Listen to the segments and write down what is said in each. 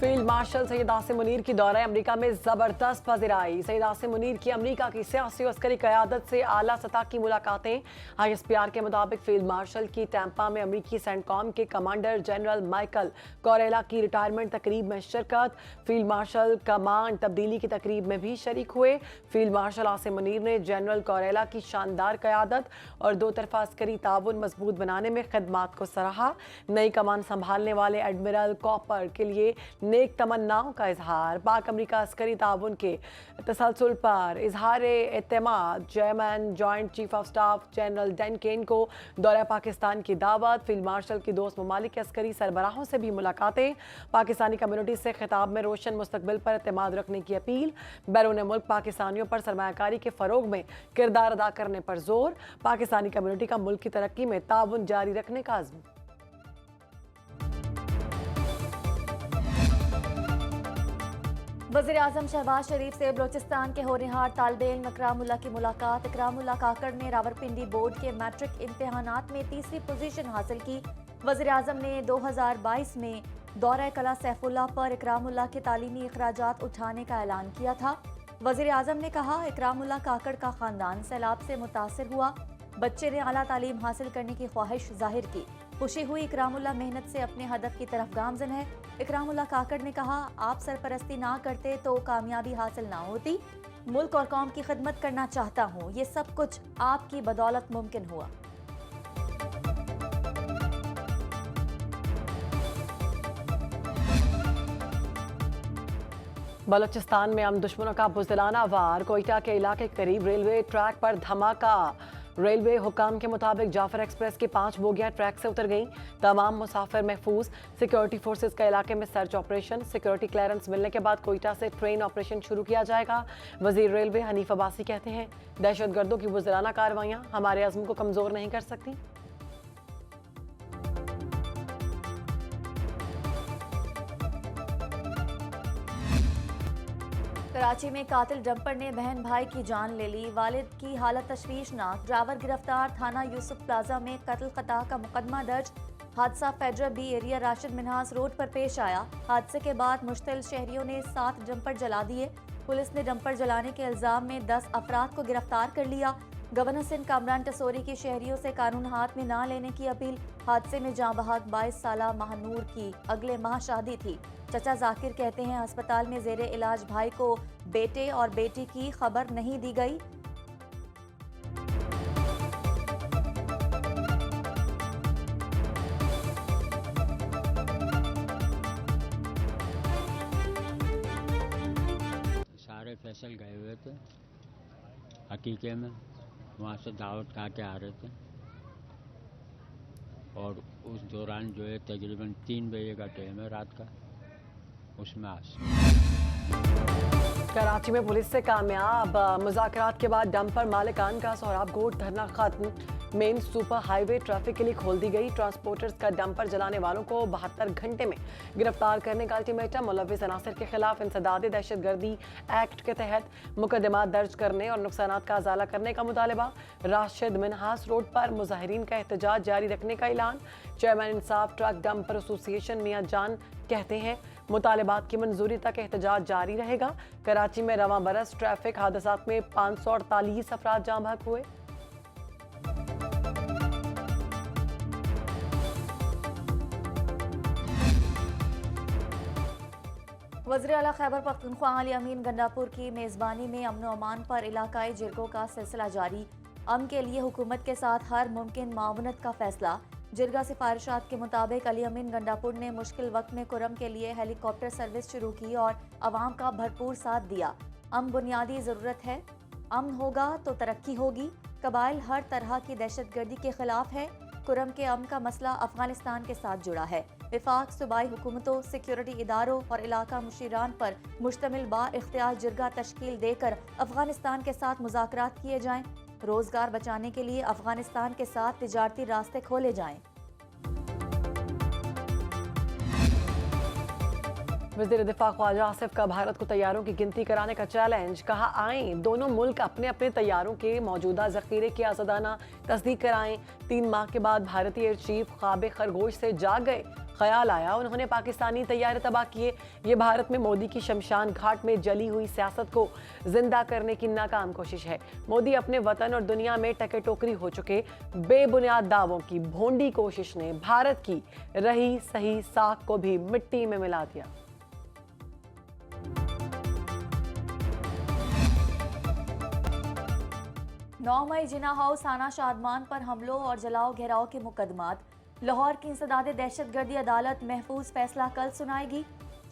Field marshal Syed Asim Munir की दौरा अमरीका में जबरदस्त पजीराई। सैयद आसिम मुनीर की अमरीका की सियासी और अस्करी क़यादत से आला सतह की मुलाकातें। ISPR के मुताबिक फील्ड मार्शल की टैंपा में अमरीकी सेंटकॉम के कमांडर जनरल माइकल कोरेला की रिटायरमेंट तकरीब में शिरकत। फील्ड मार्शल कमांड तब्दीली की तकरीब में भी शरीक हुए। फील्ड मार्शल आसिम मुनीर ने जनरल कोरेला की शानदार क़यादत और दो तरफा अस्करी ताउन मजबूत बनाने में खिदमात को सराहा। नई कमान संभालने वाले एडमिरल कॉपर के लिए नेक तमन्नाओं का इजहार। पाक अमरीका अस्करी ताउन के तसलसल पर इजहार एतमाद। Chairman joint chief of staff general Dan Caine को दौरा पाकिस्तान की दावत। फील्ड मार्शल की दोस्त ममालिक के अस्करी सरबराहों से भी मुलाकातें। पाकिस्तानी कम्युनिटी से खिताब में रोशन मुस्तकबिल पर एतमाद रखने की अपील। बैरून मुल्क पाकिस्तानियों पर सरमायाकारी के फरोग में किरदार अदा करने पर जोर। पाकिस्तानी कम्युनिटी का मुल्क की तरक्की में ताउन जारी रखने का अज़्म। वज़ीर-ए-आज़म शहबाज शरीफ से बलोचिस्तान के होनहार तालिब-ए-इल्म इकरामुल्लाह की मुलाकात। इकरामुल्लाह काकड़ ने रावलपिंडी बोर्ड के मैट्रिक इम्तिहानात में तीसरी पोजीशन हासिल की। वज़ीर-ए-आज़म ने 2022 में दौरा कला सैफुल्लाह पर इकरामुल्लाह के तालीमी अखराजात उठाने का ऐलान किया था। वज़ीर-ए-आज़म ने कहा, इकरामुल्लाह काकड़ का खानदान सैलाब से मुतासिर हुआ। बच्चे ने आला तालीम हासिल करने की ख्वाहिश जाहिर की। खुशी हुई, इकरामुल्लाह मेहनत से अपने हदफ की तरफ गामजन है। इकरामुल्लाह काकड़ ने कहा, आप सरपरस्ती ना करते तो कामयाबी हासिल ना होती। मुल्क और कौम की खिदमत करना चाहता हूँ, ये सब कुछ आपकी बदौलत मुमकिन हुआ। बलूचिस्तान में हम दुश्मनों का बुज़दिलाना वार। कोयटा के इलाके के करीब रेलवे ट्रैक पर धमाका। रेलवे हुकाम के मुताबिक जाफर एक्सप्रेस की 5 बोगियां ट्रैक से उतर गईं। तमाम मुसाफिर महफूज। सिक्योरिटी फोर्सेस का इलाके में सर्च ऑपरेशन। सिक्योरिटी क्लियरेंस मिलने के बाद कोयटा से ट्रेन ऑपरेशन शुरू किया जाएगा। वजीर रेलवे हनीफ अब्बासी कहते हैं, दहशतगर्दों की बुज़दिलाना कार्रवाइयां हमारे अज़्म को कमज़ोर नहीं कर सकती। कराची में कातिल डंपर ने बहन भाई की जान ले ली। वालिद की हालत तशवीशनाक। ड्राइवर गिरफ्तार। थाना यूसुफ प्लाजा में कत्ल खता का मुकदमा दर्ज। हादसा Federal B Area Rashid Minhas Road पर पेश आया। हादसे के बाद मुश्तिल शहरियों ने 7 डंपर जला दिए। पुलिस ने डंपर जलाने के इल्जाम में 10 अफराद को गिरफ्तार कर लिया। गवर्नर सिंध कामरान टसोरी की शहरियों से कानून हाथ में ना लेने की अपील। हादसे में जाँ बहक 22 साला महानूर की अगले माह शादी थी। चचा जाकिर कहते हैं, अस्पताल में जेरे इलाज भाई को बेटे और बेटी की खबर नहीं दी गई। सारे फैसल गए हुए थे हकीके में, वहाँ से दावत खा के आ रहे थे और उस दौरान जो है तकरीबन 3 बजे का टाइम है रात का, उसमें कराची में पुलिस से कामयाब। मुज़ाकरात के बाद डंपर मालिकान का सोहराब कोट धरना खत्म। मेन सुपर हाईवे ट्रैफिक के लिए खोल दी गई। ट्रांसपोर्टर्स का डंपर जलाने वालों को 72 घंटे में गिरफ्तार करने का अल्टीमेटम। मुलविस अनासर के खिलाफ इंसदाद दहशतगर्दी एक्ट के तहत मुकदमा दर्ज करने और नुकसानात का अजाला करने का मुतालबा। राशिद मिन्हास रोड पर मुजाहिरीन का एहतजाज जारी रखने का ऐलान। चेयरमैन इंसाफ ट्रक डंपर एसोसिएशन मियां जान कहते हैं, मुतालबात की मंजूरी तक एहतजाज जारी रहेगा। कराची में रवां बरस ट्रैफिक हादसात में 548 अफराद जाँ बहक हुए। वज़ीर आला खैबर पख्तूनख्वा अली अमीन गंडापुर की मेज़बानी में अमन अमान पर इलाकाई जिरगों का सिलसिला जारी। अमन के लिए हुकूमत के साथ हर मुमकिन मावनत का फैसला। जिरगा सिफारिशात के मुताबिक अली अमीन गंडापुर ने मुश्किल वक्त में कुरम के लिए हेलीकॉप्टर सर्विस शुरू की और आवाम का भरपूर साथ दिया। अमन बुनियादी ज़रूरत है, अमन होगा तो तरक्की होगी। कबाइल हर तरह की दहशतगर्दी के खिलाफ है। कुरम के अमन का मसला अफगानिस्तान के साथ जुड़ा है। विफाक सूबाई हुकूमतों, सिक्योरिटी इदारों और इलाका मुशीरान पर मुश्तमिल बा इख्तियार जिरगा तश्कील देकर अफगानिस्तान के साथ मुज़ाकरात किए जाएं। रोजगार बचाने के लिए अफगानिस्तान के साथ तिजारती रास्ते खोले जाएं। वज़ीर दिफा ख्वाजा आसिफ का भारत को तैयारों की गिनती कराने का चैलेंज। कहा, आएं दोनों मुल्क अपने अपने तैयारों के मौजूदा जखीरे की आज़ादाना तस्दीक कराएं। 3 माह के बाद भारतीय एयर चीफ ख्वाब खरगोश से जाग गए। ख्याल आया। उन्होंने पाकिस्तानी तैयारे तबाह किए। ये भारत में मोदी की शमशान घाट में जली हुई सियासत को जिंदा करने की नाकाम कोशिश है। मोदी अपने वतन और दुनिया में टके टोकरी हो चुके बेबुनियाद दावों की भोंडी कोशिश ने भारत की रही सही साख को भी मिट्टी में मिला दिया। नौ मई जिना हाउस आना शादमान पर हमलों और जलाओ घेराव के मुकदमात। लाहौर की इंसदाद दहशतगर्दी अदालत महफूज फैसला कल सुनाएगी।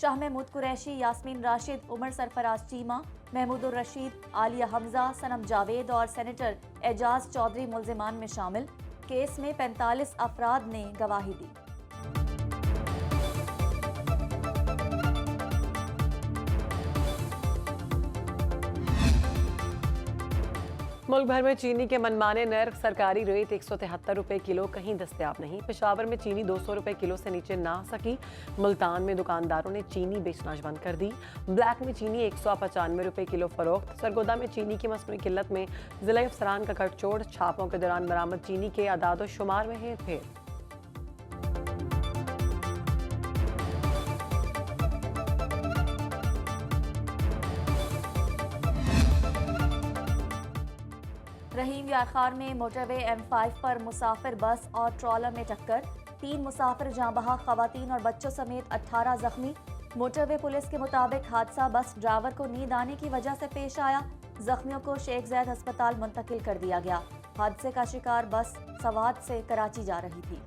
शाह महमूद कुरैशी, यास्मीन राशिद, उमर सरफराज चीमा, महमूदुर रशीद, आलिया हमजा, सनम जावेद और सेनेटर एजाज चौधरी मुल्जिमान में शामिल। केस में 45 अफराद ने गवाही दी। मुल्क भर में चीनी के मनमाने नर्ख। सरकारी रेट 173 रुपए किलो कहीं दस्तयाब नहीं। पेशावर में चीनी 200 रुपए किलो से नीचे ना आ सकी। मुल्तान में दुकानदारों ने चीनी बेचना बंद कर दी। ब्लैक में चीनी 195 रुपए किलो फरोख्त। सरगोदा में चीनी की मसनूई किल्लत में जिला अफसरान का गठजोड़। छापों के दौरान बरामद चीनी के आदाद शुमार में हेरफेर। रहीम यार खान में मोटरवे M5 पर मुसाफिर बस और ट्रॉलर में टक्कर। 3 मुसाफिर जाँ बहा, खवातीन और बच्चों समेत 18 जख्मी। मोटरवे पुलिस के मुताबिक हादसा बस ड्राइवर को नींद आने की वजह से पेश आया। जख्मियों को शेख ज़ैद अस्पताल मुंतकिल कर दिया गया। हादसे का शिकार बस सवात से कराची जा रही थी।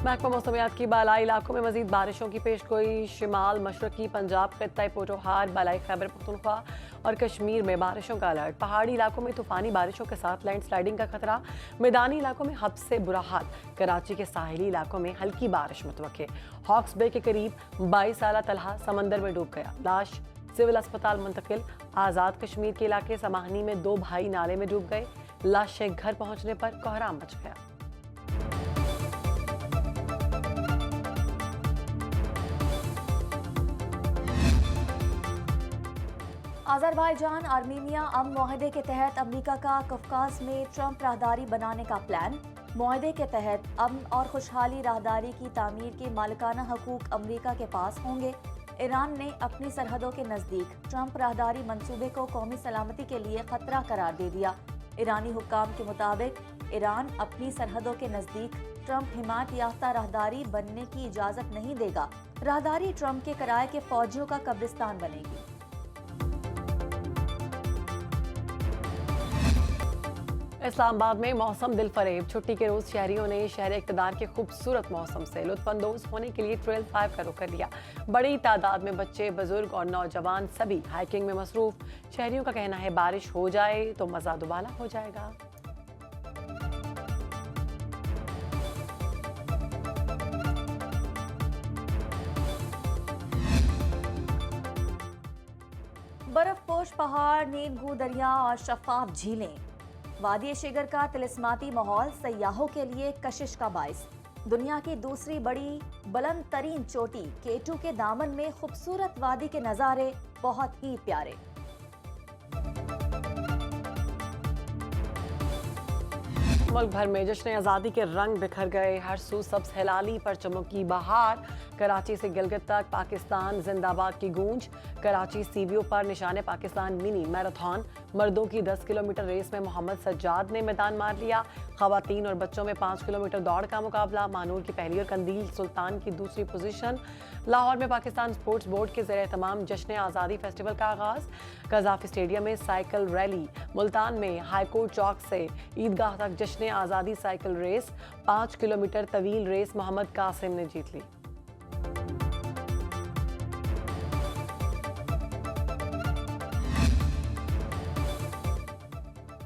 महकमा मौसमियात की बालाई इलाकों में मजीद बारिशों की पेशगोई। शिमाल मशरकी पंजाब, खित्ता पोटोहार, बालाई खैबर पख्तूनख्वा और कश्मीर में बारिशों का अलर्ट। पहाड़ी इलाकों में तूफानी बारिशों के साथ लैंडस्लाइडिंग का खतरा। मैदानी इलाकों में हद से बुरा हाल। कराची के साहिली इलाकों में हल्की बारिश मुतवक्के। हॉक्स बे के करीब 22 साला तलहा समंदर में डूब गया। लाश सिविल अस्पताल मुंतकिल। आज़ाद कश्मीर के इलाके समाहनी में 2 भाई नाले में डूब गए। लाशें घर पहुंचने पर कोहराम मच गया। अज़रबैजान आर्मीनिया अमन मुआहदे के तहत अमेरिका का कफकाज में ट्रंप राहदारी बनाने का प्लान। मुआहदे के तहत अमन और खुशहाली राहदारी की तामीर के मालिकाना हकूक अमेरिका के पास होंगे। ईरान ने अपनी सरहदों के नज़दीक ट्रंप राहदारी मंसूबे को कौमी सलामती के लिए खतरा करार दे दिया। ईरानी हुक्काम के मुताबिक ईरान अपनी सरहदों के नज़दीक ट्रंप हिमायत याफ्ता राहदारी बनने की इजाज़त नहीं देगा। राहदारी ट्रंप के किराए के फौजियों का कब्रिस्तान बनेगी। इस्लामाबाद में मौसम दिल फरेब। छुट्टी के रोज शहरियों ने शहर इक़्तिदार के खूबसूरत मौसम से लुत्फानंदोज होने के लिए ट्रेल 5 का रुख कर लिया। बड़ी तादाद में बच्चे, बुजुर्ग और नौजवान सभी हाइकिंग में मसरूफ। शहरियों का कहना है बारिश हो जाए तो मजा दुबाला हो जाएगा। बर्फपोश पहाड़, नीलगू दरिया और शफाफ झीलें। वादी शिगर का तिलिस्माती माहौल सयाहों के लिए कशिश का बाइस। दुनिया की दूसरी बड़ी बुलंद तरीन चोटी K2 के दामन में खूबसूरत वादी के नज़ारे बहुत ही प्यारे। मुल्क भर में जश्न आज़ादी के रंग बिखर गए। हर सू सब्ज़ हिलाली पर चमकी बहार। कराची से गिलगित तक पाकिस्तान जिंदाबाद की गूंज। कराची CVO पर निशाने पाकिस्तान मिनी मैराथन। मर्दों की 10 किलोमीटर रेस में मोहम्मद सज्जाद ने मैदान मार लिया। खवातीन और बच्चों में 5 किलोमीटर दौड़ का मुकाबला। मानूर की पहली और कंदील सुल्तान की दूसरी पोजीशन। लाहौर में पाकिस्तान स्पोर्ट्स बोर्ड के ज़रिए तमाम जश्न आज़ादी फेस्टिवल का आगाज़। कज़ाफ़ी स्टेडियम में साइकिल रैली। मुल्तान में हाईकोर्ट चौक से ईदगाह तक जश्न आज़ादी साइकिल रेस। 5 किलोमीटर तवील रेस मोहम्मद कासिम ने जीत ली।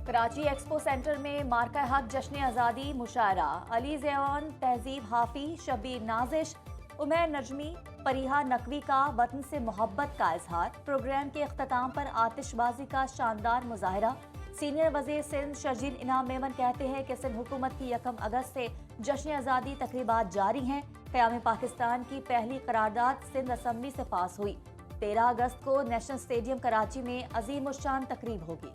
कराची एक्सपो सेंटर में मार्का हक जश्न आज़ादी मुशायरा। अली ज़ेवान, तहजीब हाफी, शबीर नाजिश, उमैर नजमी, परिहा नकवी का वतन से मोहब्बत का इजहार। प्रोग्राम के अख्ताम पर आतिशबाजी का शानदार मुजाहरा। सीनियर वज़ीर सिंध शर्जील इनाम मेमन कहते हैं कि सिंध हुकूमत की 1 अगस्त से जश्न आज़ादी तकरीबात जारी हैं। क़याम पाकिस्तान की पहली करारदाद सिंध असम्बली से पास हुई। 13 अगस्त को नेशनल स्टेडियम कराची में अजीम उश शान तकरीब होगी।